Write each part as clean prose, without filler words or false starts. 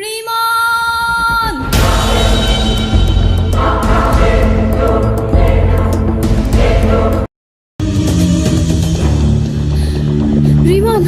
রিমন! রিমন!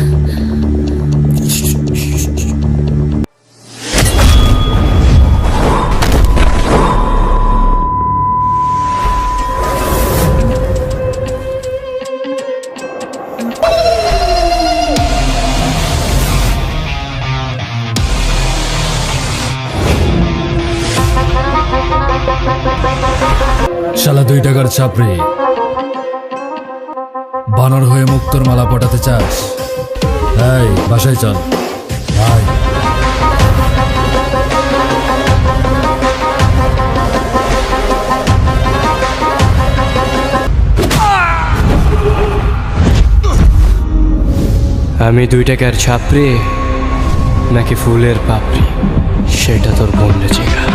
শালা 2 টাকার ছাপড়ি, বানর হয়ে মুক্তোর মালা পটাতে চাস? এই বাসায় চল ভাই। আমি 2 টাকার ছাপড়ি নাকি ফুলের পাপড়ি, সেটা তোর বোনরে জিজ্ঞাসা।